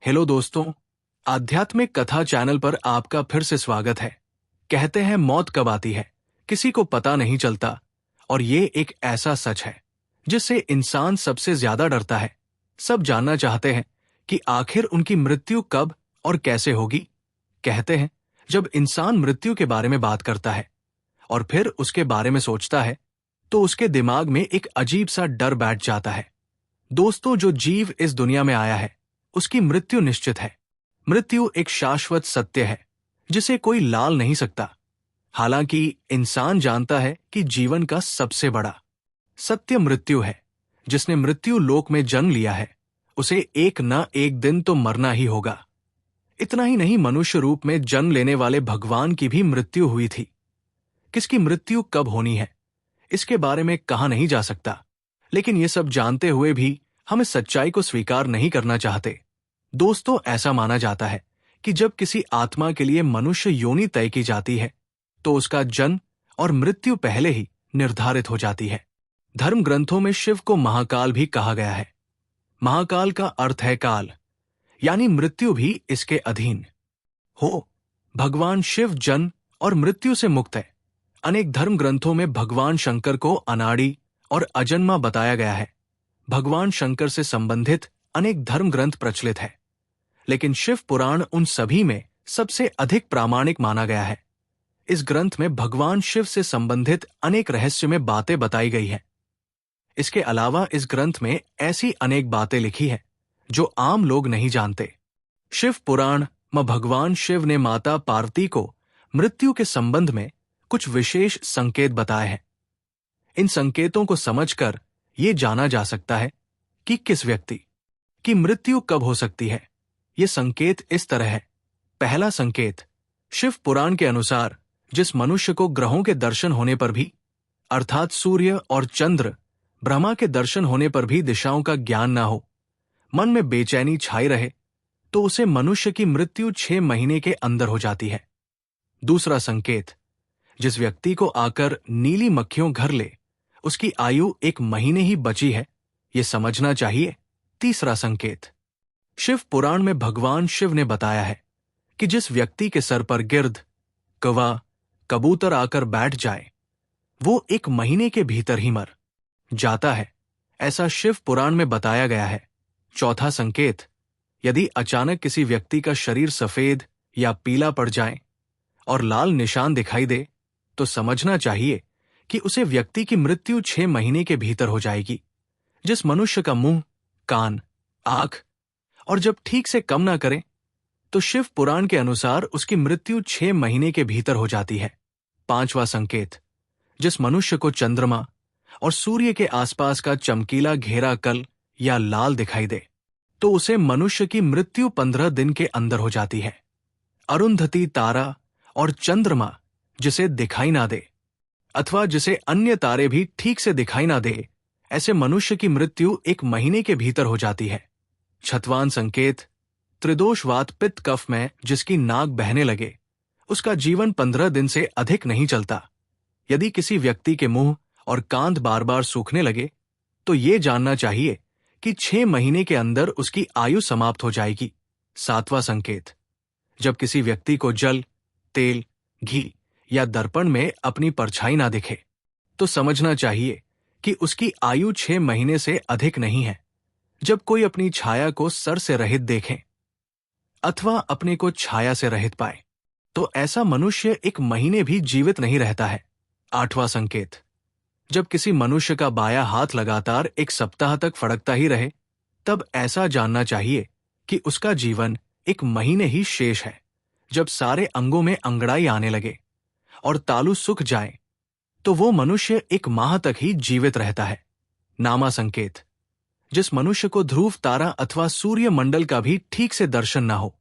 Hello दोस्तों, आध्यात्मिक कथा चैनल पर आपका फिर से स्वागत है। कहते हैं मौत कब आती है किसी को पता नहीं चलता, और ये एक ऐसा सच है जिससे इंसान सबसे ज्यादा डरता है। सब जानना चाहते हैं कि आखिर उनकी मृत्यु कब और कैसे होगी। कहते हैं जब इंसान मृत्यु के बारे में बात करता है और फिर उसके बारे में सोचता है तो उसके दिमाग में एक अजीब सा डर बैठ जाता है। दोस्तों, जो जीव इस दुनिया में आया है उसकी मृत्यु निश्चित है। मृत्यु एक शाश्वत सत्य है जिसे कोई लाल नहीं सकता। हालांकि इंसान जानता है कि जीवन का सबसे बड़ा सत्य मृत्यु है। जिसने मृत्यु लोक में जन्म लिया है उसे एक न एक दिन तो मरना ही होगा। इतना ही नहीं, मनुष्य रूप में जन्म लेने वाले भगवान की भी मृत्यु हुई थी। किसकी मृत्यु कब होनी है इसके बारे में कहा नहीं जा सकता, लेकिन ये सब जानते हुए भी हम इस सच्चाई को स्वीकार नहीं करना चाहते। दोस्तों, ऐसा माना जाता है कि जब किसी आत्मा के लिए मनुष्य योनि तय की जाती है तो उसका जन्म और मृत्यु पहले ही निर्धारित हो जाती है। धर्म ग्रंथों में शिव को महाकाल भी कहा गया है। महाकाल का अर्थ है काल, यानी मृत्यु भी इसके अधीन हो। भगवान शिव जन्म और मृत्यु से मुक्त है। अनेक धर्म ग्रंथों में भगवान शंकर को अनाड़ी और अजन्मा बताया गया है। भगवान शंकर से संबंधित अनेक धर्म ग्रंथ प्रचलित है, लेकिन शिव पुराण उन सभी में सबसे अधिक प्रामाणिक माना गया है। इस ग्रंथ में भगवान शिव से संबंधित अनेक रहस्यमय बातें बताई गई हैं। इसके अलावा इस ग्रंथ में ऐसी अनेक बातें लिखी हैं जो आम लोग नहीं जानते। शिव पुराण में भगवान शिव ने माता पार्वती को मृत्यु के संबंध में कुछ विशेष संकेत बताए हैं। इन संकेतों को समझकर ये जाना जा सकता है कि किस व्यक्ति की मृत्यु कब हो सकती है। ये संकेत इस तरह है। पहला संकेत, शिव पुराण के अनुसार जिस मनुष्य को ग्रहों के दर्शन होने पर भी, अर्थात सूर्य और चंद्र, ब्रह्मा के दर्शन होने पर भी दिशाओं का ज्ञान ना हो, मन में बेचैनी छाई रहे, तो उसे मनुष्य की मृत्यु 6 महीने के अंदर हो जाती है। दूसरा संकेत, जिस व्यक्ति को आकर नीली मक्खियों घर ले उसकी आयु 1 महीने ही बची है, ये समझना चाहिए। तीसरा संकेत, शिव पुराण में भगवान शिव ने बताया है कि जिस व्यक्ति के सर पर गिर्द, कौवा, कबूतर आकर बैठ जाए वो 1 महीने के भीतर ही मर जाता है, ऐसा शिव पुराण में बताया गया है। चौथा संकेत, यदि अचानक किसी व्यक्ति का शरीर सफेद या पीला पड़ जाए और लाल निशान दिखाई दे तो समझना चाहिए कि उसे व्यक्ति की मृत्यु 6 महीने के भीतर हो जाएगी। जिस मनुष्य का मुंह, कान, आंख और जब ठीक से कम ना करें तो शिव पुराण के अनुसार उसकी मृत्यु 6 महीने के भीतर हो जाती है। पांचवा संकेत, जिस मनुष्य को चंद्रमा और सूर्य के आसपास का चमकीला घेरा कल या लाल दिखाई दे तो उसे मनुष्य की मृत्यु 15 दिन के अंदर हो जाती है। अरुंधति तारा और चंद्रमा जिसे दिखाई ना दे अथवा जिसे अन्य तारे भी ठीक से दिखाई ना दे, ऐसे मनुष्य की मृत्यु 1 महीने के भीतर हो जाती है। छठवां संकेत, त्रिदोषवात पित्त कफ में जिसकी नाक बहने लगे उसका जीवन 15 दिन से अधिक नहीं चलता। यदि किसी व्यक्ति के मुंह और कांध बार बार सूखने लगे तो ये जानना चाहिए कि 6 महीने के अंदर उसकी आयु समाप्त हो जाएगी। सातवां संकेत, जब किसी व्यक्ति को जल, तेल, घी या दर्पण में अपनी परछाई ना दिखे तो समझना चाहिए कि उसकी आयु 6 महीने से अधिक नहीं है। जब कोई अपनी छाया को सर से रहित देखे अथवा अपने को छाया से रहित पाए तो ऐसा मनुष्य 1 महीने भी जीवित नहीं रहता है। आठवां संकेत, जब किसी मनुष्य का बायां हाथ लगातार 1 सप्ताह तक फड़कता ही रहे तब ऐसा जानना चाहिए कि उसका जीवन 1 महीने ही शेष है। जब सारे अंगों में अंगड़ाई आने लगे और तालू सूख जाए तो वो मनुष्य 1 माह तक ही जीवित रहता है। नामा संकेत, जिस मनुष्य को ध्रुव तारा अथवा सूर्य मंडल का भी ठीक से दर्शन ना हो,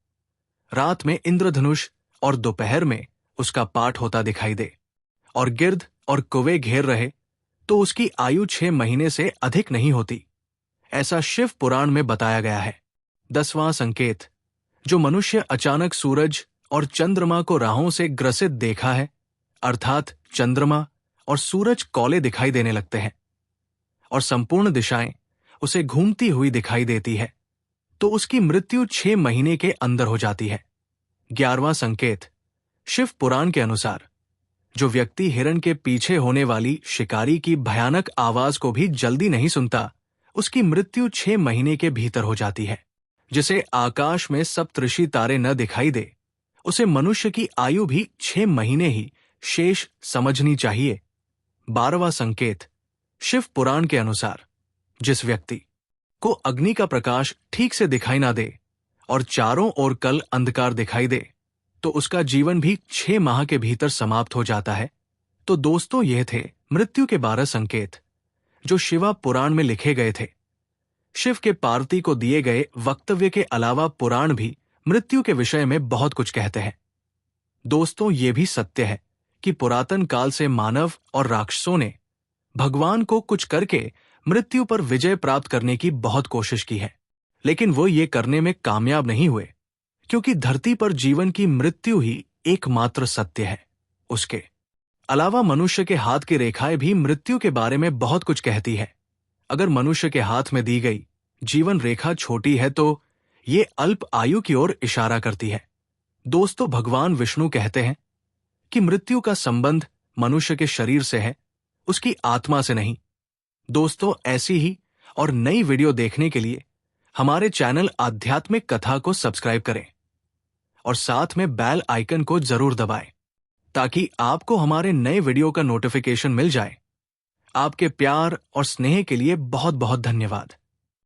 रात में इंद्रधनुष और दोपहर में उसका पाठ होता दिखाई दे और गिर्द और कौवे घेर रहे तो उसकी आयु 6 महीने से अधिक नहीं होती, ऐसा शिव पुराण में बताया गया है। 10वां संकेत, जो मनुष्य अचानक सूरज और चंद्रमा को राहों से ग्रसित देखा है, अर्थात चंद्रमा और सूरज कौले दिखाई देने लगते हैं और संपूर्ण दिशाएं उसे घूमती हुई दिखाई देती है, तो उसकी मृत्यु 6 महीने के अंदर हो जाती है। 11वां संकेत, शिव पुराण के अनुसार जो व्यक्ति हिरण के पीछे होने वाली शिकारी की भयानक आवाज को भी जल्दी नहीं सुनता, उसकी मृत्यु 6 महीने के भीतर हो जाती है। जिसे आकाश में सप्तऋषि तारे न दिखाई दे, उसे मनुष्य की आयु भी 6 महीने ही शेष समझनी चाहिए। 12वां संकेत, शिव पुराण के अनुसार जिस व्यक्ति को अग्नि का प्रकाश ठीक से दिखाई ना दे और चारों ओर कल अंधकार दिखाई दे, तो उसका जीवन भी 6 माह के भीतर समाप्त हो जाता है। तो दोस्तों, यह थे मृत्यु के 12 संकेत जो शिवा पुराण में लिखे गए थे। शिव के पार्वती को दिए गए वक्तव्य के अलावा पुराण भी मृत्यु के विषय में बहुत कुछ कहते हैं। दोस्तों, ये भी सत्य है कि पुरातन काल से मानव और राक्षसों ने भगवान को कुछ करके मृत्यु पर विजय प्राप्त करने की बहुत कोशिश की है, लेकिन वो ये करने में कामयाब नहीं हुए, क्योंकि धरती पर जीवन की मृत्यु ही एकमात्र सत्य है। उसके अलावा मनुष्य के हाथ की रेखाएं भी मृत्यु के बारे में बहुत कुछ कहती है। अगर मनुष्य के हाथ में दी गई जीवन रेखा छोटी है तो ये अल्प आयु की ओर इशारा करती है। दोस्तों, भगवान विष्णु कहते हैं कि मृत्यु का संबंध मनुष्य के शरीर से है, उसकी आत्मा से नहीं। दोस्तों, ऐसी ही और नई वीडियो देखने के लिए हमारे चैनल आध्यात्मिक कथा को सब्सक्राइब करें और साथ में बेल आइकन को जरूर दबाएं, ताकि आपको हमारे नए वीडियो का नोटिफिकेशन मिल जाए। आपके प्यार और स्नेह के लिए बहुत बहुत धन्यवाद।